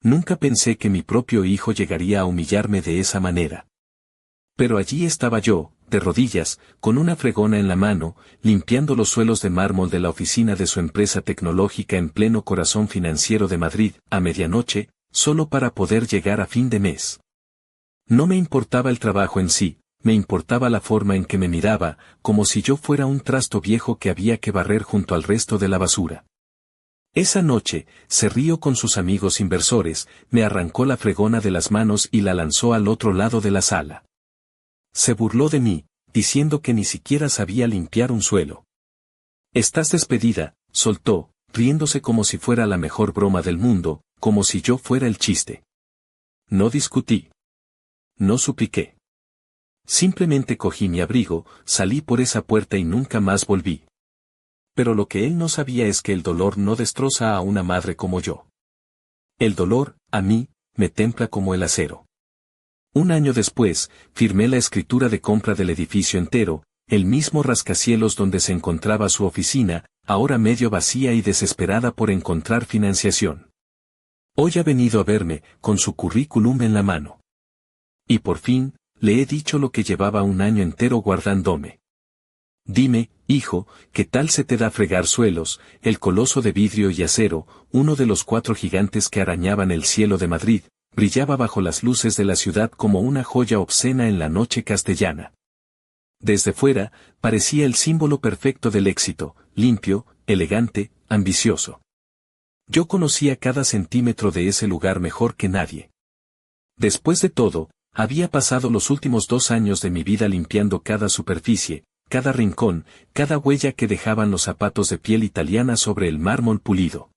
Nunca pensé que mi propio hijo llegaría a humillarme de esa manera. Pero allí estaba yo, de rodillas, con una fregona en la mano, limpiando los suelos de mármol de la oficina de su empresa tecnológica en pleno corazón financiero de Madrid, a medianoche, solo para poder llegar a fin de mes. No me importaba el trabajo en sí, me importaba la forma en que me miraba, como si yo fuera un trasto viejo que había que barrer junto al resto de la basura. Esa noche, se rió con sus amigos inversores, me arrancó la fregona de las manos y la lanzó al otro lado de la sala. Se burló de mí, diciendo que ni siquiera sabía limpiar un suelo. «Estás despedida», soltó, riéndose como si fuera la mejor broma del mundo, como si yo fuera el chiste. No discutí. No supliqué. Simplemente cogí mi abrigo, salí por esa puerta y nunca más volví. Pero lo que él no sabía es que el dolor no destroza a una madre como yo. El dolor, a mí, me templa como el acero. Un año después, firmé la escritura de compra del edificio entero, el mismo rascacielos donde se encontraba su oficina, ahora medio vacía y desesperada por encontrar financiación. Hoy ha venido a verme, con su currículum en la mano. Y por fin, le he dicho lo que llevaba un año entero guardándome. Dime, hijo, ¿qué tal se te da fregar suelos, el coloso de vidrio y acero, uno de los 4 gigantes que arañaban el cielo de Madrid, brillaba bajo las luces de la ciudad como una joya obscena en la noche castellana? Desde fuera, parecía el símbolo perfecto del éxito, limpio, elegante, ambicioso. Yo conocía cada centímetro de ese lugar mejor que nadie. Después de todo, había pasado los últimos 2 años de mi vida limpiando cada superficie, cada rincón, cada huella que dejaban los zapatos de piel italiana sobre el mármol pulido.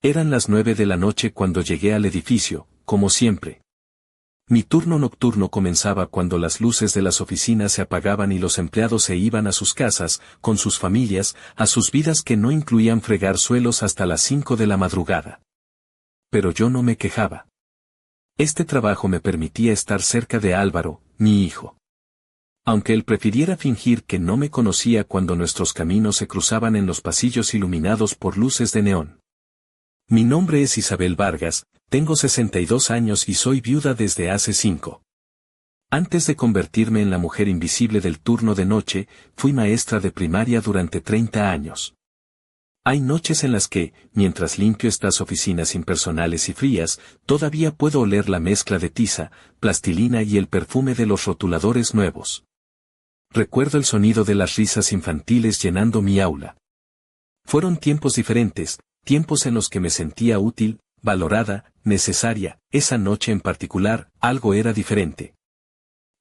Eran las 9 de la noche cuando llegué al edificio, como siempre. Mi turno nocturno comenzaba cuando las luces de las oficinas se apagaban y los empleados se iban a sus casas, con sus familias, a sus vidas que no incluían fregar suelos hasta las 5 de la madrugada. Pero yo no me quejaba. Este trabajo me permitía estar cerca de Álvaro, mi hijo. Aunque él prefiriera fingir que no me conocía cuando nuestros caminos se cruzaban en los pasillos iluminados por luces de neón. Mi nombre es Isabel Vargas, tengo 62 años y soy viuda desde hace 5. Antes de convertirme en la mujer invisible del turno de noche, fui maestra de primaria durante 30 años. Hay noches en las que, mientras limpio estas oficinas impersonales y frías, todavía puedo oler la mezcla de tiza, plastilina y el perfume de los rotuladores nuevos. Recuerdo el sonido de las risas infantiles llenando mi aula. Fueron tiempos diferentes, tiempos en los que me sentía útil, valorada, necesaria. Esa noche en particular, algo era diferente.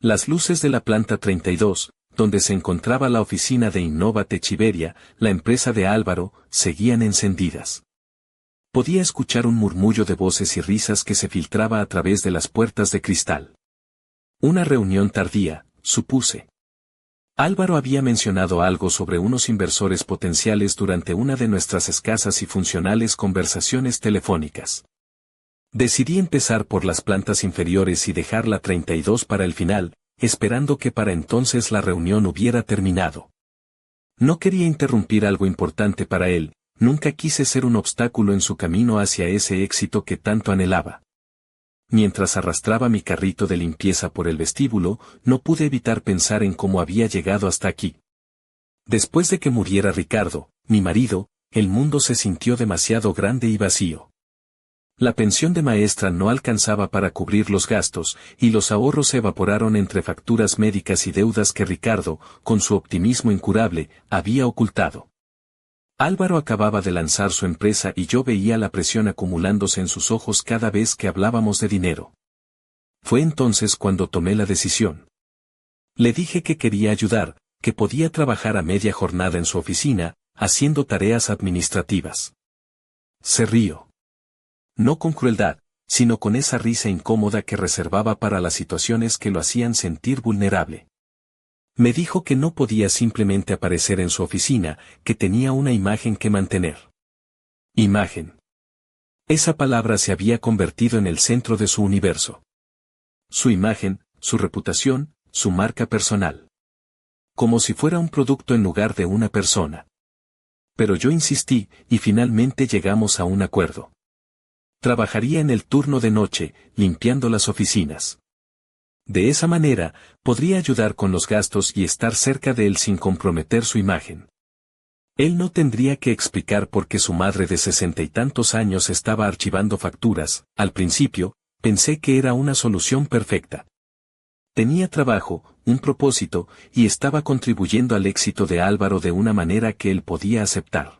Las luces de la planta 32, donde se encontraba la oficina de Innova Tech Iberia, la empresa de Álvaro, seguían encendidas. Podía escuchar un murmullo de voces y risas que se filtraba a través de las puertas de cristal. Una reunión tardía, supuse. Álvaro había mencionado algo sobre unos inversores potenciales durante una de nuestras escasas y funcionales conversaciones telefónicas. Decidí empezar por las plantas inferiores y dejar la 32 para el final, esperando que para entonces la reunión hubiera terminado. No quería interrumpir algo importante para él, nunca quise ser un obstáculo en su camino hacia ese éxito que tanto anhelaba. Mientras arrastraba mi carrito de limpieza por el vestíbulo, no pude evitar pensar en cómo había llegado hasta aquí. Después de que muriera Ricardo, mi marido, el mundo se sintió demasiado grande y vacío. La pensión de maestra no alcanzaba para cubrir los gastos, y los ahorros se evaporaron entre facturas médicas y deudas que Ricardo, con su optimismo incurable, había ocultado. Álvaro acababa de lanzar su empresa y yo veía la presión acumulándose en sus ojos cada vez que hablábamos de dinero. Fue entonces cuando tomé la decisión. Le dije que quería ayudar, que podía trabajar a media jornada en su oficina, haciendo tareas administrativas. Se rió. No con crueldad, sino con esa risa incómoda que reservaba para las situaciones que lo hacían sentir vulnerable. Me dijo que no podía simplemente aparecer en su oficina, que tenía una imagen que mantener. Imagen. Esa palabra se había convertido en el centro de su universo. Su imagen, su reputación, su marca personal. Como si fuera un producto en lugar de una persona. Pero yo insistí, y finalmente llegamos a un acuerdo. Trabajaría en el turno de noche, limpiando las oficinas. De esa manera, podría ayudar con los gastos y estar cerca de él sin comprometer su imagen. Él no tendría que explicar por qué su madre de 60 y tantos años estaba archivando facturas. Al principio, pensé que era una solución perfecta. Tenía trabajo, un propósito, y estaba contribuyendo al éxito de Álvaro de una manera que él podía aceptar.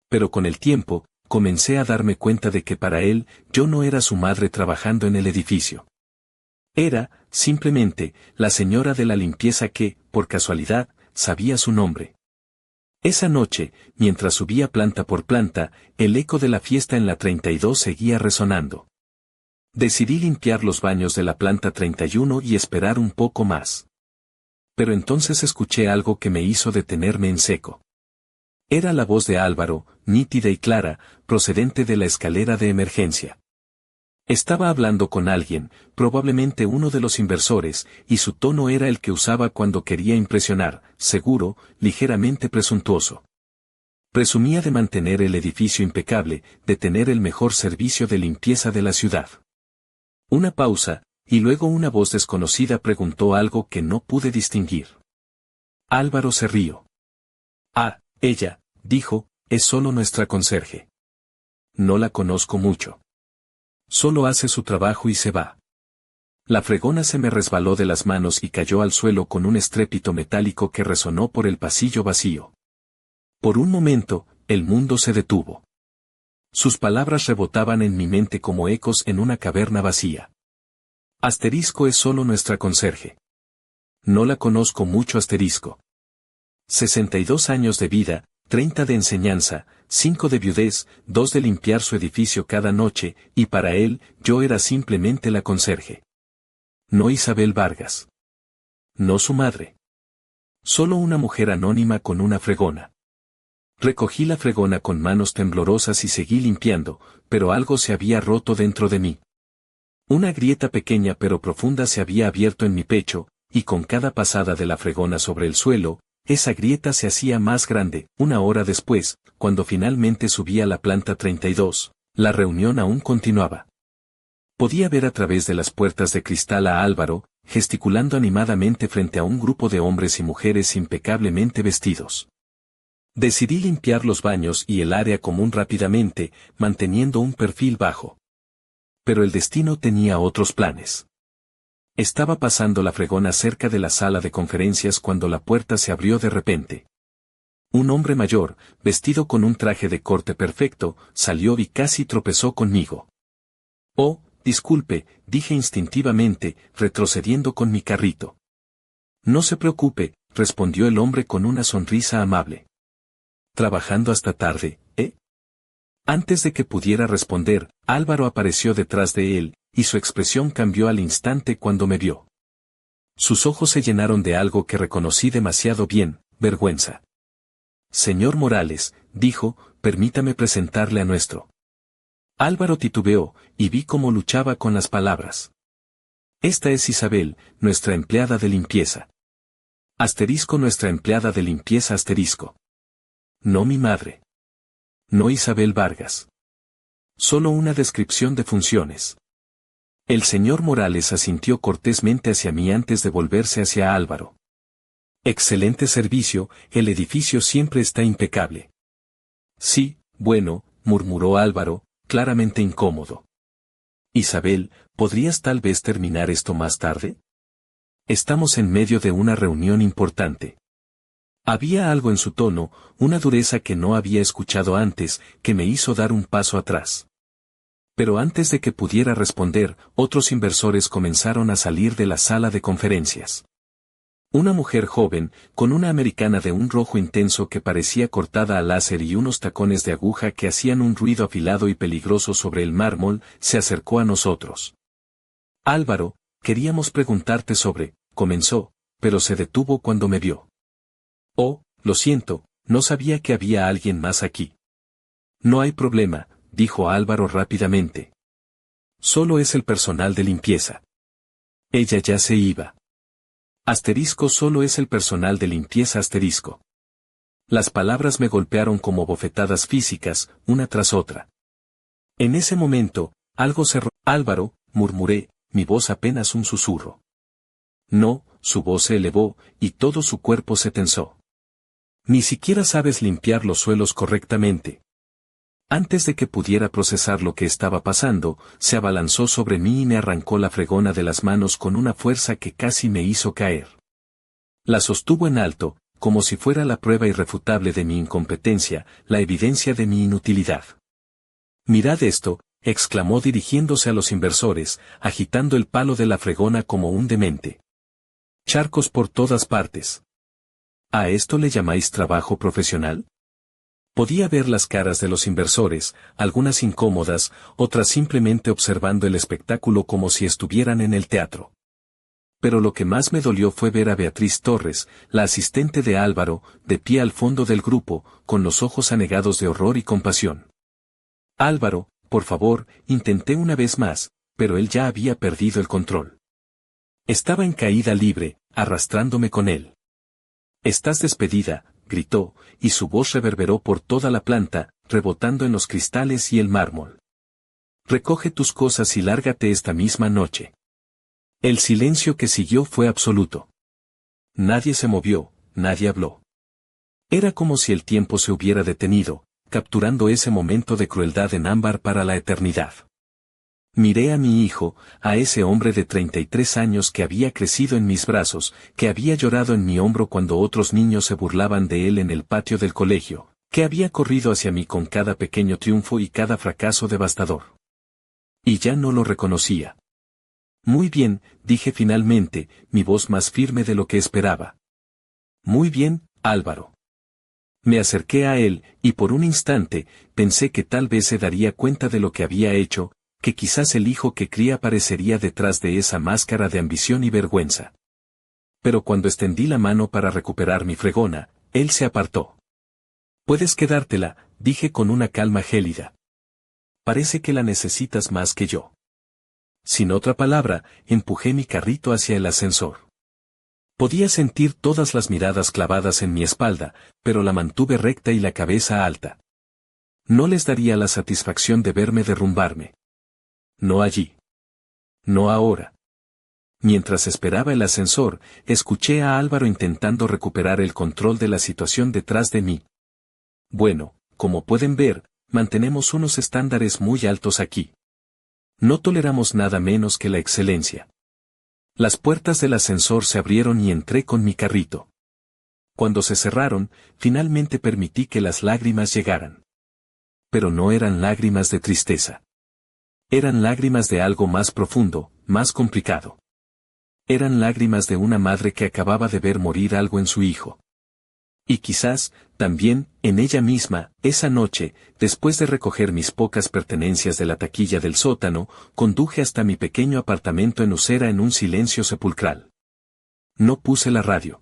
Pero con el tiempo, comencé a darme cuenta de que para él, yo no era su madre trabajando en el edificio. Era, simplemente, la señora de la limpieza que, por casualidad, sabía su nombre. Esa noche, mientras subía planta por planta, el eco de la fiesta en la 32 seguía resonando. Decidí limpiar los baños de la planta 31 y esperar un poco más. Pero entonces escuché algo que me hizo detenerme en seco. Era la voz de Álvaro, nítida y clara, procedente de la escalera de emergencia. Estaba hablando con alguien, probablemente uno de los inversores, y su tono era el que usaba cuando quería impresionar, seguro, ligeramente presuntuoso. Presumía de mantener el edificio impecable, de tener el mejor servicio de limpieza de la ciudad. Una pausa, y luego una voz desconocida preguntó algo que no pude distinguir. Álvaro se rió. Ah, ella, dijo, es solo nuestra conserje. No la conozco mucho. Solo hace su trabajo y se va. La fregona se me resbaló de las manos y cayó al suelo con un estrépito metálico que resonó por el pasillo vacío. Por un momento, el mundo se detuvo. Sus palabras rebotaban en mi mente como ecos en una caverna vacía. Asterisco es solo nuestra conserje. No la conozco mucho asterisco. 62 años de vida, 30 de enseñanza, 5 de viudez, 2 de limpiar su edificio cada noche, y para él, yo era simplemente la conserje. No Isabel Vargas. No su madre. Solo una mujer anónima con una fregona. Recogí la fregona con manos temblorosas y seguí limpiando, pero algo se había roto dentro de mí. Una grieta pequeña pero profunda se había abierto en mi pecho, y con cada pasada de la fregona sobre el suelo, esa grieta se hacía más grande. Una hora después, cuando finalmente subí a la planta 32, la reunión aún continuaba. Podía ver a través de las puertas de cristal a Álvaro, gesticulando animadamente frente a un grupo de hombres y mujeres impecablemente vestidos. Decidí limpiar los baños y el área común rápidamente, manteniendo un perfil bajo. Pero el destino tenía otros planes. Estaba pasando la fregona cerca de la sala de conferencias cuando la puerta se abrió de repente. Un hombre mayor, vestido con un traje de corte perfecto, salió y casi tropezó conmigo. Oh, disculpe, dije instintivamente, retrocediendo con mi carrito. No se preocupe, respondió el hombre con una sonrisa amable. Trabajando hasta tarde, ¿eh? Antes de que pudiera responder, Álvaro apareció detrás de él, y su expresión cambió al instante cuando me vio. Sus ojos se llenaron de algo que reconocí demasiado bien, vergüenza. Señor Morales, dijo, permítame presentarle a nuestro. Álvaro titubeó, y vi cómo luchaba con las palabras. Esta es Isabel, nuestra empleada de limpieza. Asterisco nuestra empleada de limpieza asterisco. No mi madre. No Isabel Vargas. Solo una descripción de funciones. El señor Morales asintió cortésmente hacia mí antes de volverse hacia Álvaro. Excelente servicio, el edificio siempre está impecable. Sí, bueno, murmuró Álvaro, claramente incómodo. Isabel, ¿podrías tal vez terminar esto más tarde? Estamos en medio de una reunión importante. Había algo en su tono, una dureza que no había escuchado antes, que me hizo dar un paso atrás. Pero antes de que pudiera responder, otros inversores comenzaron a salir de la sala de conferencias. Una mujer joven, con una americana de un rojo intenso que parecía cortada a láser y unos tacones de aguja que hacían un ruido afilado y peligroso sobre el mármol, se acercó a nosotros. Álvaro, queríamos preguntarte sobre, comenzó, pero se detuvo cuando me vio. Oh, lo siento, no sabía que había alguien más aquí. No hay problema, dijo Álvaro rápidamente. Solo es el personal de limpieza. Ella ya se iba. Asterisco solo es el personal de limpieza asterisco. Las palabras me golpearon como bofetadas físicas, una tras otra. En ese momento, algo cerró. Álvaro, murmuré, mi voz apenas un susurro. No, su voz se elevó, y todo su cuerpo se tensó. Ni siquiera sabes limpiar los suelos correctamente. Antes de que pudiera procesar lo que estaba pasando, se abalanzó sobre mí y me arrancó la fregona de las manos con una fuerza que casi me hizo caer. La sostuvo en alto, como si fuera la prueba irrefutable de mi incompetencia, la evidencia de mi inutilidad. «Mirad esto», exclamó dirigiéndose a los inversores, agitando el palo de la fregona como un demente. «Charcos por todas partes. ¿A esto le llamáis trabajo profesional?». Podía ver las caras de los inversores, algunas incómodas, otras simplemente observando el espectáculo como si estuvieran en el teatro. Pero lo que más me dolió fue ver a Beatriz Torres, la asistente de Álvaro, de pie al fondo del grupo, con los ojos anegados de horror y compasión. «Álvaro, por favor», intenté una vez más, pero él ya había perdido el control. Estaba en caída libre, arrastrándome con él. «Estás despedida», gritó, y su voz reverberó por toda la planta, rebotando en los cristales y el mármol. «Recoge tus cosas y lárgate esta misma noche». El silencio que siguió fue absoluto. Nadie se movió, nadie habló. Era como si el tiempo se hubiera detenido, capturando ese momento de crueldad en ámbar para la eternidad. Miré a mi hijo, a ese hombre de 33 años que había crecido en mis brazos, que había llorado en mi hombro cuando otros niños se burlaban de él en el patio del colegio, que había corrido hacia mí con cada pequeño triunfo y cada fracaso devastador. Y ya no lo reconocía. «Muy bien», dije finalmente, mi voz más firme de lo que esperaba. «Muy bien, Álvaro». Me acerqué a él, y por un instante, pensé que tal vez se daría cuenta de lo que había hecho, que quizás el hijo que cría aparecería detrás de esa máscara de ambición y vergüenza. Pero cuando extendí la mano para recuperar mi fregona, él se apartó. «Puedes quedártela», dije con una calma gélida. «Parece que la necesitas más que yo». Sin otra palabra, empujé mi carrito hacia el ascensor. Podía sentir todas las miradas clavadas en mi espalda, pero la mantuve recta y la cabeza alta. No les daría la satisfacción de verme derrumbarme. No allí. No ahora. Mientras esperaba el ascensor, escuché a Álvaro intentando recuperar el control de la situación detrás de mí. «Bueno, como pueden ver, mantenemos unos estándares muy altos aquí. No toleramos nada menos que la excelencia». Las puertas del ascensor se abrieron y entré con mi carrito. Cuando se cerraron, finalmente permití que las lágrimas llegaran. Pero no eran lágrimas de tristeza. Eran lágrimas de algo más profundo, más complicado. Eran lágrimas de una madre que acababa de ver morir algo en su hijo. Y quizás, también, en ella misma, esa noche, después de recoger mis pocas pertenencias de la taquilla del sótano, conduje hasta mi pequeño apartamento en Usera en un silencio sepulcral. No puse la radio.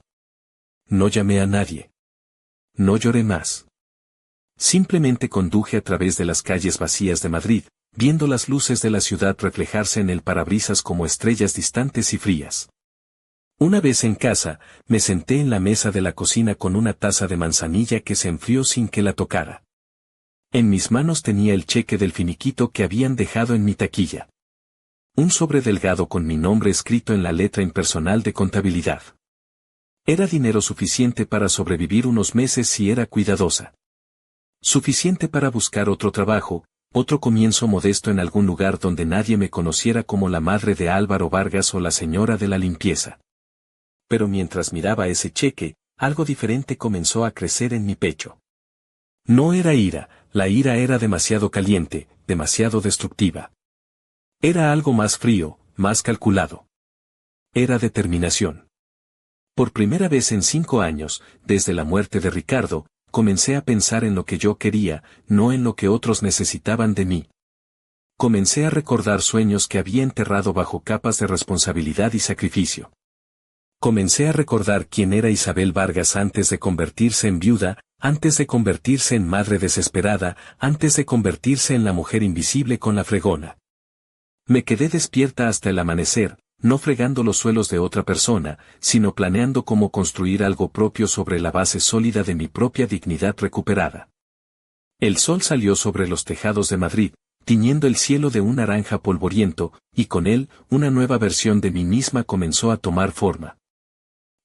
No llamé a nadie. No lloré más. Simplemente conduje a través de las calles vacías de Madrid, viendo las luces de la ciudad reflejarse en el parabrisas como estrellas distantes y frías. Una vez en casa, me senté en la mesa de la cocina con una taza de manzanilla que se enfrió sin que la tocara. En mis manos tenía el cheque del finiquito que habían dejado en mi taquilla. Un sobre delgado con mi nombre escrito en la letra impersonal de contabilidad. Era dinero suficiente para sobrevivir unos meses si era cuidadosa. Suficiente para buscar otro trabajo, otro comienzo modesto en algún lugar donde nadie me conociera como la madre de Álvaro Vargas o la señora de la limpieza. Pero mientras miraba ese cheque, algo diferente comenzó a crecer en mi pecho. No era ira, la ira era demasiado caliente, demasiado destructiva. Era algo más frío, más calculado. Era determinación. Por primera vez en 5 años, desde la muerte de Ricardo, comencé a pensar en lo que yo quería, no en lo que otros necesitaban de mí. Comencé a recordar sueños que había enterrado bajo capas de responsabilidad y sacrificio. Comencé a recordar quién era Isabel Vargas antes de convertirse en viuda, antes de convertirse en madre desesperada, antes de convertirse en la mujer invisible con la fregona. Me quedé despierta hasta el amanecer, no fregando los suelos de otra persona, sino planeando cómo construir algo propio sobre la base sólida de mi propia dignidad recuperada. El sol salió sobre los tejados de Madrid, tiñendo el cielo de un naranja polvoriento, y con él, una nueva versión de mí misma comenzó a tomar forma.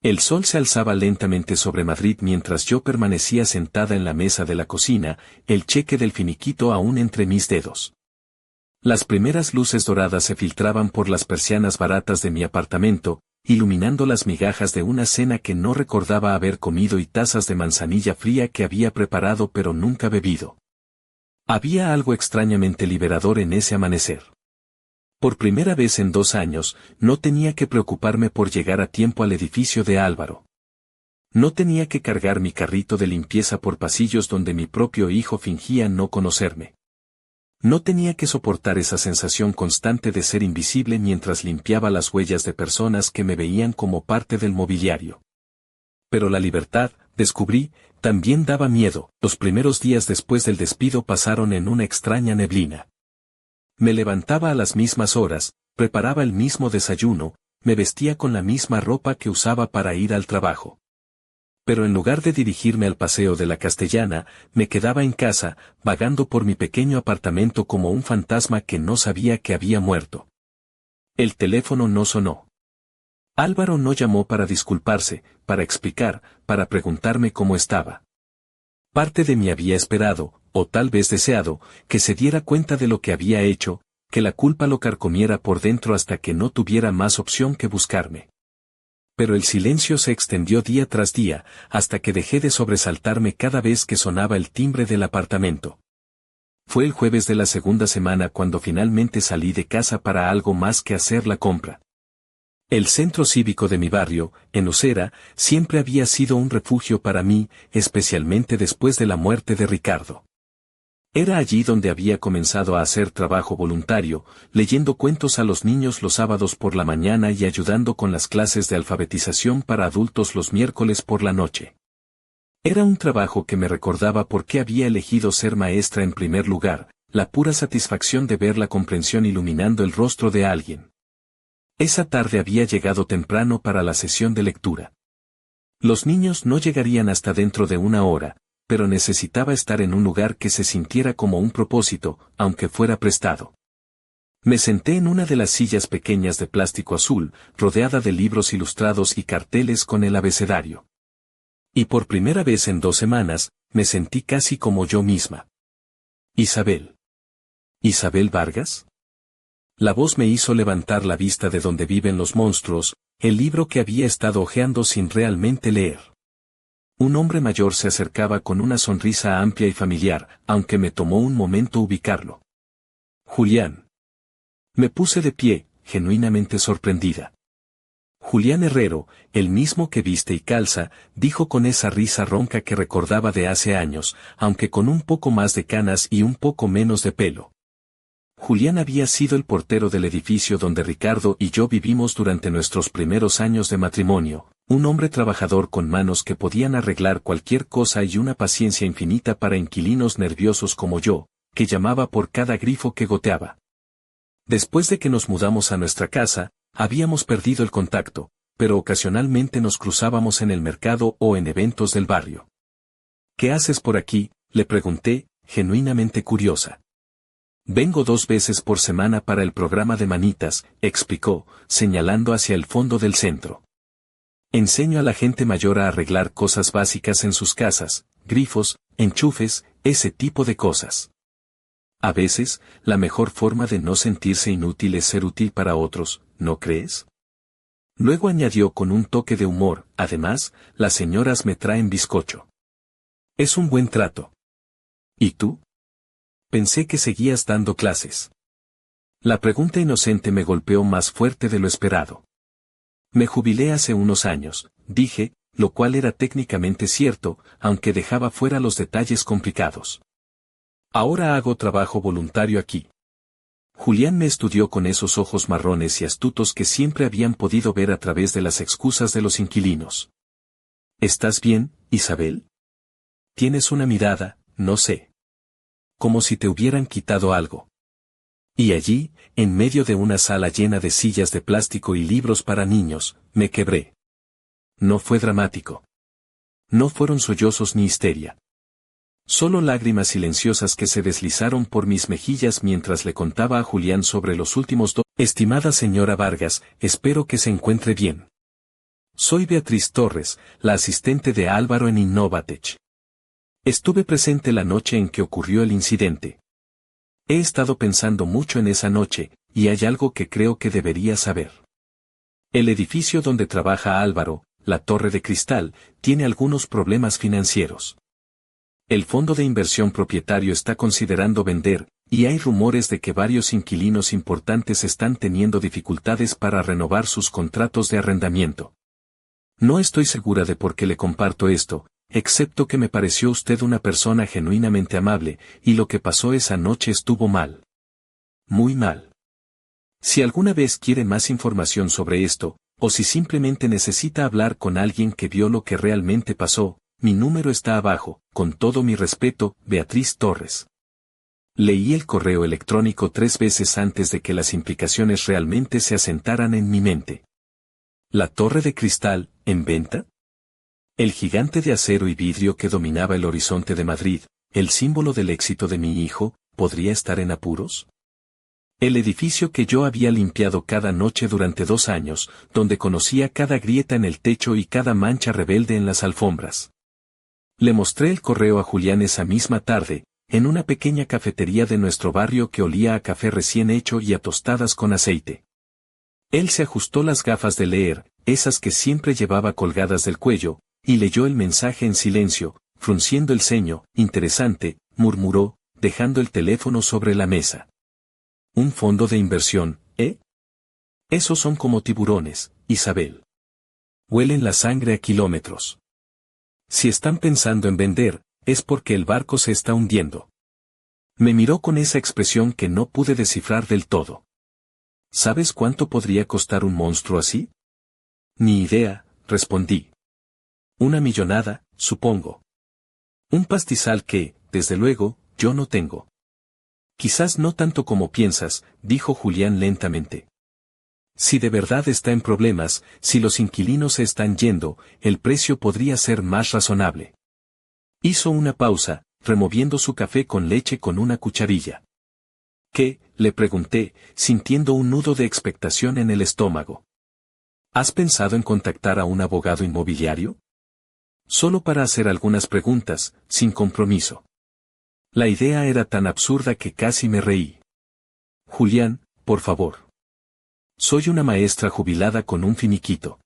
El sol se alzaba lentamente sobre Madrid mientras yo permanecía sentada en la mesa de la cocina, el cheque del finiquito aún entre mis dedos. Las primeras luces doradas se filtraban por las persianas baratas de mi apartamento, iluminando las migajas de una cena que no recordaba haber comido y tazas de manzanilla fría que había preparado pero nunca bebido. Había algo extrañamente liberador en ese amanecer. Por primera vez en 2 años, no tenía que preocuparme por llegar a tiempo al edificio de Álvaro. No tenía que cargar mi carrito de limpieza por pasillos donde mi propio hijo fingía no conocerme. No tenía que soportar esa sensación constante de ser invisible mientras limpiaba las huellas de personas que me veían como parte del mobiliario. Pero la libertad, descubrí, también daba miedo. Los primeros días después del despido pasaron en una extraña neblina. Me levantaba a las mismas horas, preparaba el mismo desayuno, me vestía con la misma ropa que usaba para ir al trabajo. Pero en lugar de dirigirme al paseo de la Castellana, me quedaba en casa, vagando por mi pequeño apartamento como un fantasma que no sabía que había muerto. El teléfono no sonó. Álvaro no llamó para disculparse, para explicar, para preguntarme cómo estaba. Parte de mí había esperado, o tal vez deseado, que se diera cuenta de lo que había hecho, que la culpa lo carcomiera por dentro hasta que no tuviera más opción que buscarme. Pero el silencio se extendió día tras día, hasta que dejé de sobresaltarme cada vez que sonaba el timbre del apartamento. Fue el jueves de la segunda semana cuando finalmente salí de casa para algo más que hacer la compra. El centro cívico de mi barrio, en Usera, siempre había sido un refugio para mí, especialmente después de la muerte de Ricardo. Era allí donde había comenzado a hacer trabajo voluntario, leyendo cuentos a los niños los sábados por la mañana y ayudando con las clases de alfabetización para adultos los miércoles por la noche. Era un trabajo que me recordaba por qué había elegido ser maestra en primer lugar, la pura satisfacción de ver la comprensión iluminando el rostro de alguien. Esa tarde había llegado temprano para la sesión de lectura. Los niños no llegarían hasta dentro de 1 hora, pero necesitaba estar en un lugar que se sintiera como un propósito, aunque fuera prestado. Me senté en una de las sillas pequeñas de plástico azul, rodeada de libros ilustrados y carteles con el abecedario. Y por primera vez en 2 semanas, me sentí casi como yo misma. Isabel. ¿Isabel Vargas? La voz me hizo levantar la vista de Donde viven los monstruos, el libro que había estado hojeando sin realmente leer. Un hombre mayor se acercaba con una sonrisa amplia y familiar, aunque me tomó un momento ubicarlo. Julián. Me puse de pie, genuinamente sorprendida. Julián Herrero, el mismo que viste y calza, dijo con esa risa ronca que recordaba de hace años, aunque con un poco más de canas y un poco menos de pelo. Julián había sido el portero del edificio donde Ricardo y yo vivimos durante nuestros primeros años de matrimonio, un hombre trabajador con manos que podían arreglar cualquier cosa y una paciencia infinita para inquilinos nerviosos como yo, que llamaba por cada grifo que goteaba. Después de que nos mudamos a nuestra casa, habíamos perdido el contacto, pero ocasionalmente nos cruzábamos en el mercado o en eventos del barrio. ¿Qué haces por aquí?, le pregunté, genuinamente curiosa. Vengo 2 veces por semana para el programa de manitas, explicó, señalando hacia el fondo del centro. Enseño a la gente mayor a arreglar cosas básicas en sus casas, grifos, enchufes, ese tipo de cosas. A veces, la mejor forma de no sentirse inútil es ser útil para otros, ¿no crees? Luego añadió con un toque de humor, además, las señoras me traen bizcocho. Es un buen trato. ¿Y tú? Pensé que seguías dando clases. La pregunta inocente me golpeó más fuerte de lo esperado. Me jubilé hace unos años, dije, lo cual era técnicamente cierto, aunque dejaba fuera los detalles complicados. Ahora hago trabajo voluntario aquí. Julián me estudió con esos ojos marrones y astutos que siempre habían podido ver a través de las excusas de los inquilinos. ¿Estás bien, Isabel? Tienes una mirada, no sé. Como si te hubieran quitado algo. Y allí, en medio de una sala llena de sillas de plástico y libros para niños, me quebré. No fue dramático. No fueron sollozos ni histeria. Solo lágrimas silenciosas que se deslizaron por mis mejillas mientras le contaba a Julián sobre los últimos dos. Estimada señora Vargas, espero que se encuentre bien. Soy Beatriz Torres, la asistente de Álvaro en Innovatech. Estuve presente la noche en que ocurrió el incidente. He estado pensando mucho en esa noche, y hay algo que creo que debería saber. El edificio donde trabaja Álvaro, la Torre de Cristal, tiene algunos problemas financieros. El fondo de inversión propietario está considerando vender, y hay rumores de que varios inquilinos importantes están teniendo dificultades para renovar sus contratos de arrendamiento. No estoy segura de por qué le comparto esto, excepto que me pareció usted una persona genuinamente amable, y lo que pasó esa noche estuvo mal. Muy mal. Si alguna vez quiere más información sobre esto, o si simplemente necesita hablar con alguien que vio lo que realmente pasó, mi número está abajo, con todo mi respeto, Beatriz Torres. Leí el correo electrónico 3 veces antes de que las implicaciones realmente se asentaran en mi mente. ¿La Torre de Cristal, en venta? El gigante de acero y vidrio que dominaba el horizonte de Madrid, el símbolo del éxito de mi hijo, ¿podría estar en apuros? El edificio que yo había limpiado cada noche durante 2 años, donde conocía cada grieta en el techo y cada mancha rebelde en las alfombras. Le mostré el correo a Julián esa misma tarde, en una pequeña cafetería de nuestro barrio que olía a café recién hecho y a tostadas con aceite. Él se ajustó las gafas de leer, esas que siempre llevaba colgadas del cuello, y leyó el mensaje en silencio, frunciendo el ceño. Interesante, murmuró, dejando el teléfono sobre la mesa. Un fondo de inversión, ¿eh? Esos son como tiburones, Isabel. Huelen la sangre a kilómetros. Si están pensando en vender, es porque el barco se está hundiendo. Me miró con esa expresión que no pude descifrar del todo. ¿Sabes cuánto podría costar un monstruo así? Ni idea, respondí. 1 millonada, supongo. Un pastizal que, desde luego, yo no tengo. Quizás no tanto como piensas, dijo Julián lentamente. Si de verdad está en problemas, si los inquilinos se están yendo, el precio podría ser más razonable. Hizo una pausa, removiendo su café con leche con una cucharilla. ¿Qué?, le pregunté, sintiendo un nudo de expectación en el estómago. ¿Has pensado en contactar a un abogado inmobiliario? Solo para hacer algunas preguntas, sin compromiso. La idea era tan absurda que casi me reí. Julián, por favor. Soy una maestra jubilada con un finiquito.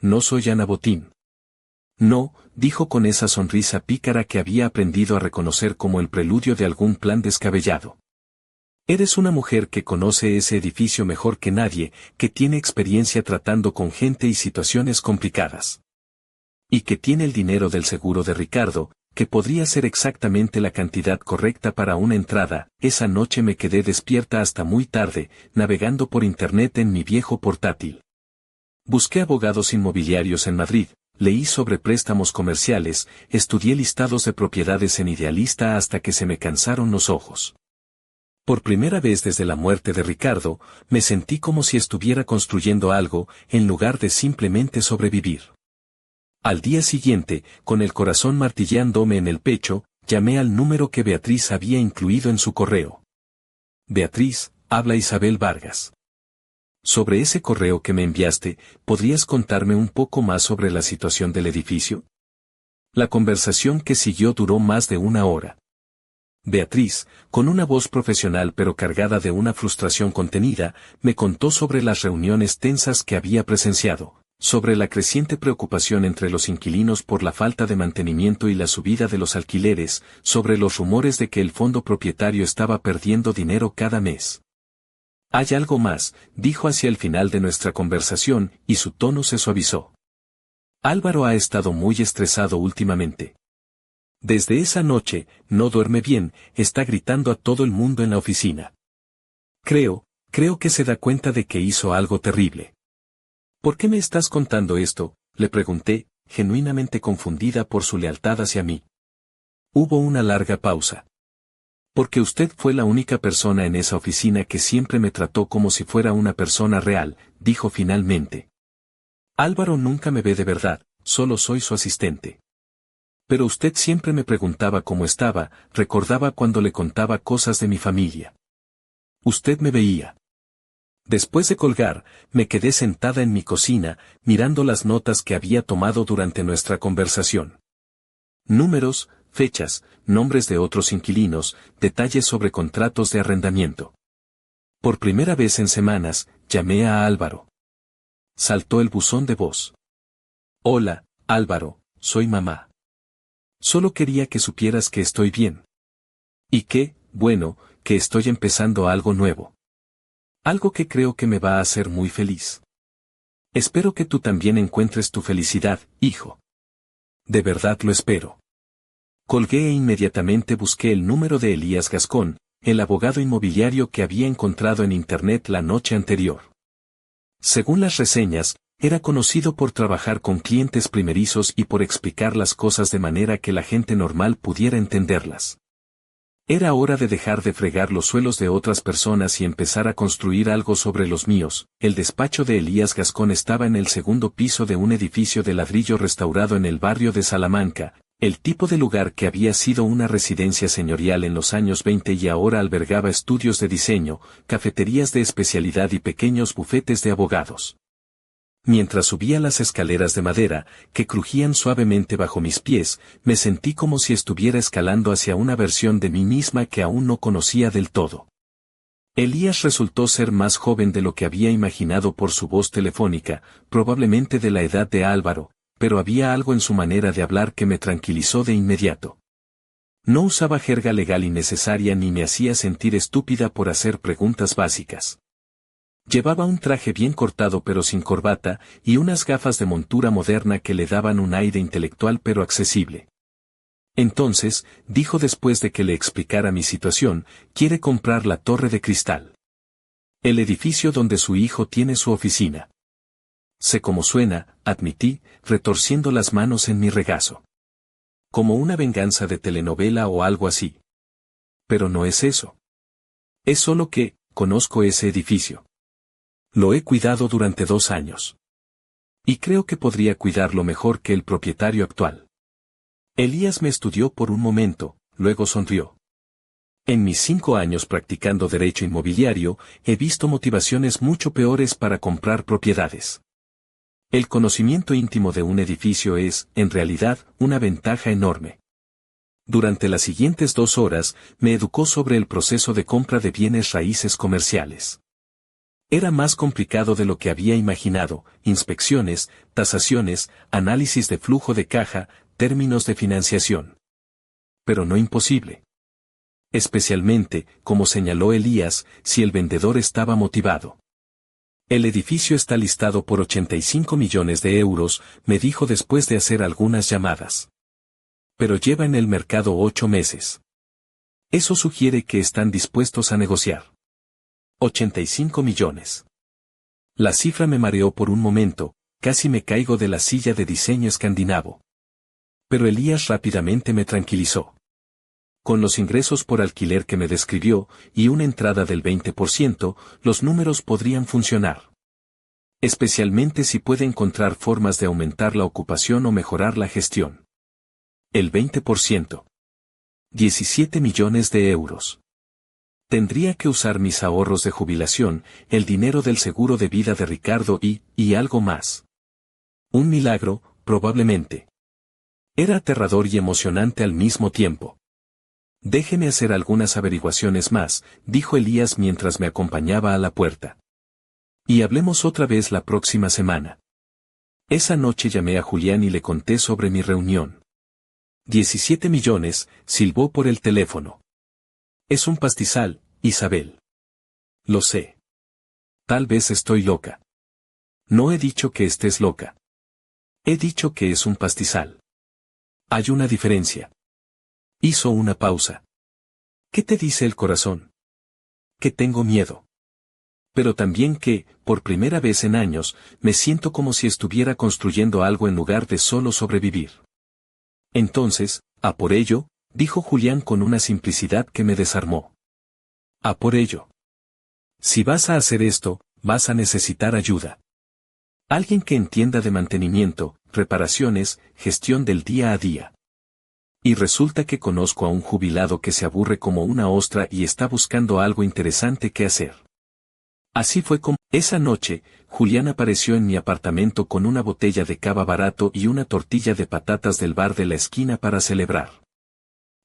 No soy Ana Botín. No, dijo con esa sonrisa pícara que había aprendido a reconocer como el preludio de algún plan descabellado. Eres una mujer que conoce ese edificio mejor que nadie, que tiene experiencia tratando con gente y situaciones complicadas. Y que tiene el dinero del seguro de Ricardo, que podría ser exactamente la cantidad correcta para una entrada. Esa noche me quedé despierta hasta muy tarde, navegando por internet en mi viejo portátil. Busqué abogados inmobiliarios en Madrid, leí sobre préstamos comerciales, estudié listados de propiedades en Idealista hasta que se me cansaron los ojos. Por primera vez desde la muerte de Ricardo, me sentí como si estuviera construyendo algo, en lugar de simplemente sobrevivir. Al día siguiente, con el corazón martillándome en el pecho, llamé al número que Beatriz había incluido en su correo. Beatriz, habla Isabel Vargas. Sobre ese correo que me enviaste, ¿podrías contarme un poco más sobre la situación del edificio? La conversación que siguió duró más de 1 hora. Beatriz, con una voz profesional pero cargada de una frustración contenida, me contó sobre las reuniones tensas que había presenciado, sobre la creciente preocupación entre los inquilinos por la falta de mantenimiento y la subida de los alquileres, sobre los rumores de que el fondo propietario estaba perdiendo dinero cada mes. Hay algo más, dijo hacia el final de nuestra conversación, y su tono se suavizó. Álvaro ha estado muy estresado últimamente. Desde esa noche, no duerme bien, está gritando a todo el mundo en la oficina. Creo que se da cuenta de que hizo algo terrible. ¿Por qué me estás contando esto?, le pregunté, genuinamente confundida por su lealtad hacia mí. Hubo una larga pausa. Porque usted fue la única persona en esa oficina que siempre me trató como si fuera una persona real, dijo finalmente. Álvaro nunca me ve de verdad, solo soy su asistente. Pero usted siempre me preguntaba cómo estaba, recordaba cuando le contaba cosas de mi familia. Usted me veía. Después de colgar, me quedé sentada en mi cocina, mirando las notas que había tomado durante nuestra conversación. Números, fechas, nombres de otros inquilinos, detalles sobre contratos de arrendamiento. Por primera vez en semanas, llamé a Álvaro. Saltó el buzón de voz. Hola, Álvaro, soy mamá. Solo quería que supieras que estoy bien. Y que, bueno, que estoy empezando algo nuevo. Algo que creo que me va a hacer muy feliz. Espero que tú también encuentres tu felicidad, hijo. De verdad lo espero. Colgué e inmediatamente busqué el número de Elías Gascón, el abogado inmobiliario que había encontrado en internet la noche anterior. Según las reseñas, era conocido por trabajar con clientes primerizos y por explicar las cosas de manera que la gente normal pudiera entenderlas. Era hora de dejar de fregar los suelos de otras personas y empezar a construir algo sobre los míos. El despacho de Elías Gascón estaba en el segundo piso de un edificio de ladrillo restaurado en el barrio de Salamanca, el tipo de lugar que había sido una residencia señorial en los años 20 y ahora albergaba estudios de diseño, cafeterías de especialidad y pequeños bufetes de abogados. Mientras subía las escaleras de madera, que crujían suavemente bajo mis pies, me sentí como si estuviera escalando hacia una versión de mí misma que aún no conocía del todo. Elías resultó ser más joven de lo que había imaginado por su voz telefónica, probablemente de la edad de Álvaro, pero había algo en su manera de hablar que me tranquilizó de inmediato. No usaba jerga legal innecesaria ni me hacía sentir estúpida por hacer preguntas básicas. Llevaba un traje bien cortado pero sin corbata, y unas gafas de montura moderna que le daban un aire intelectual pero accesible. Entonces, dijo después de que le explicara mi situación, quiere comprar la Torre de Cristal. El edificio donde su hijo tiene su oficina. Sé cómo suena, admití, retorciendo las manos en mi regazo. Como una venganza de telenovela o algo así. Pero no es eso. Es solo que, conozco ese edificio. Lo he cuidado durante 2 años. Y creo que podría cuidarlo mejor que el propietario actual. Elías me estudió por un momento, luego sonrió. En mis 5 años practicando derecho inmobiliario, he visto motivaciones mucho peores para comprar propiedades. El conocimiento íntimo de un edificio es, en realidad, una ventaja enorme. Durante las siguientes 2 horas, me educó sobre el proceso de compra de bienes raíces comerciales. Era más complicado de lo que había imaginado: inspecciones, tasaciones, análisis de flujo de caja, términos de financiación. Pero no imposible. Especialmente, como señaló Elías, si el vendedor estaba motivado. El edificio está listado por 85 millones de euros, me dijo después de hacer algunas llamadas. Pero lleva en el mercado 8 meses. Eso sugiere que están dispuestos a negociar. 85 millones. La cifra me mareó por un momento, casi me caigo de la silla de diseño escandinavo. Pero Elías rápidamente me tranquilizó. Con los ingresos por alquiler que me describió, y una entrada del 20%, los números podrían funcionar. Especialmente si puede encontrar formas de aumentar la ocupación o mejorar la gestión. El 20%. 17 millones de euros. Tendría que usar mis ahorros de jubilación, el dinero del seguro de vida de Ricardo y algo más. Un milagro, probablemente. Era aterrador y emocionante al mismo tiempo. Déjeme hacer algunas averiguaciones más, dijo Elías mientras me acompañaba a la puerta. Y hablemos otra vez la próxima semana. Esa noche llamé a Julián y le conté sobre mi reunión. 17 millones, silbó por el teléfono. Es un pastizal, Isabel. Lo sé. Tal vez estoy loca. No he dicho que estés loca. He dicho que es un pastizal. Hay una diferencia. Hizo una pausa. ¿Qué te dice el corazón? Que tengo miedo. Pero también que, por primera vez en años, me siento como si estuviera construyendo algo en lugar de solo sobrevivir. Entonces, a por ello, dijo Julián con una simplicidad que me desarmó. A por ello. Si vas a hacer esto, vas a necesitar ayuda. Alguien que entienda de mantenimiento, reparaciones, gestión del día a día. Y resulta que conozco a un jubilado que se aburre como una ostra y está buscando algo interesante que hacer. Así fue como, esa noche, Julián apareció en mi apartamento con una botella de cava barato y una tortilla de patatas del bar de la esquina para celebrar.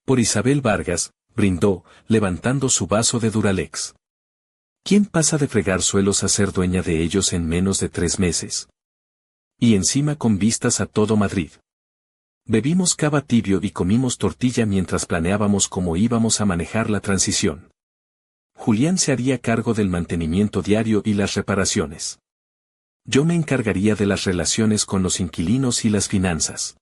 Por Isabel Vargas, brindó, levantando su vaso de Duralex. ¿Quién pasa de fregar suelos a ser dueña de ellos en menos de 3 meses? Y encima con vistas a todo Madrid. Bebimos cava tibio y comimos tortilla mientras planeábamos cómo íbamos a manejar la transición. Julián se haría cargo del mantenimiento diario y las reparaciones. Yo me encargaría de las relaciones con los inquilinos y las finanzas.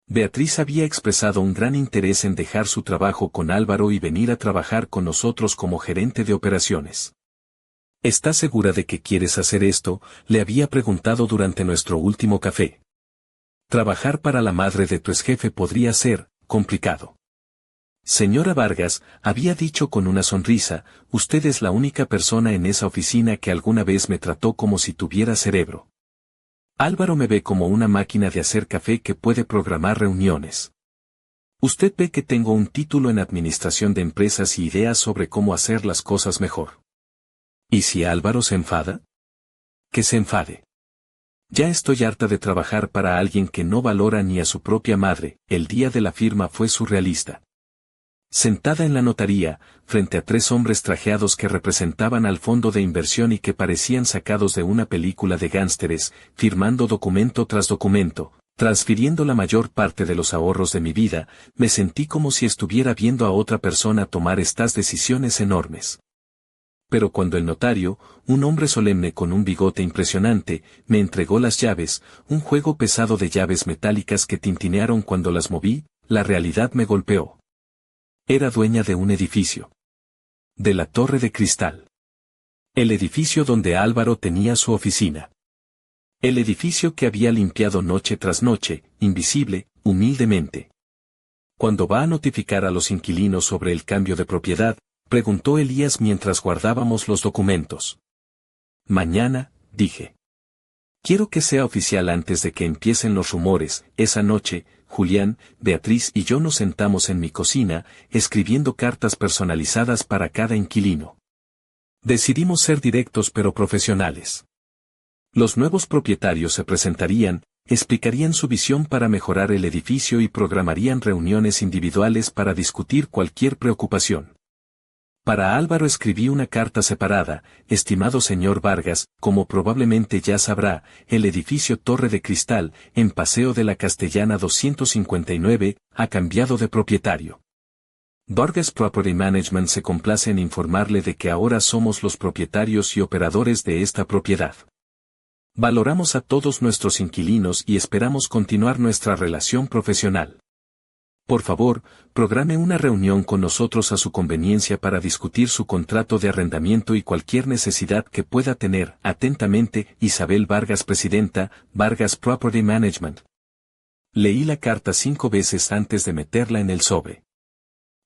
Beatriz había expresado un gran interés en dejar su trabajo con Álvaro y venir a trabajar con nosotros como gerente de operaciones. ¿Estás segura de que quieres hacer esto?, le había preguntado durante nuestro último café. Trabajar para la madre de tu exjefe podría ser complicado. Señora Vargas, había dicho con una sonrisa, usted es la única persona en esa oficina que alguna vez me trató como si tuviera cerebro. Álvaro me ve como una máquina de hacer café que puede programar reuniones. Usted ve que tengo un título en administración de empresas y ideas sobre cómo hacer las cosas mejor. ¿Y si Álvaro se enfada? Que se enfade. Ya estoy harta de trabajar para alguien que no valora ni a su propia madre. El día de la firma fue surrealista. Sentada en la notaría, frente a 3 hombres trajeados que representaban al fondo de inversión y que parecían sacados de una película de gánsteres, firmando documento tras documento, transfiriendo la mayor parte de los ahorros de mi vida, me sentí como si estuviera viendo a otra persona tomar estas decisiones enormes. Pero cuando el notario, un hombre solemne con un bigote impresionante, me entregó las llaves, un juego pesado de llaves metálicas que tintinearon cuando las moví, la realidad me golpeó. Era dueña de un edificio. De la Torre de Cristal. El edificio donde Álvaro tenía su oficina. El edificio que había limpiado noche tras noche, invisible, humildemente. Cuando va a notificar a los inquilinos sobre el cambio de propiedad, preguntó Elías mientras guardábamos los documentos. Mañana, dije. Quiero que sea oficial antes de que empiecen los rumores. Esa noche, Julián, Beatriz y yo nos sentamos en mi cocina, escribiendo cartas personalizadas para cada inquilino. Decidimos ser directos pero profesionales. Los nuevos propietarios se presentarían, explicarían su visión para mejorar el edificio y programarían reuniones individuales para discutir cualquier preocupación. Para Álvaro escribí una carta separada, estimado señor Vargas, como probablemente ya sabrá, el edificio Torre de Cristal, en Paseo de la Castellana 259, ha cambiado de propietario. Vargas Property Management se complace en informarle de que ahora somos los propietarios y operadores de esta propiedad. Valoramos a todos nuestros inquilinos y esperamos continuar nuestra relación profesional. Por favor, programe una reunión con nosotros a su conveniencia para discutir su contrato de arrendamiento y cualquier necesidad que pueda tener. Atentamente, Isabel Vargas, presidenta, Vargas Property Management. Leí la carta 5 veces antes de meterla en el sobre.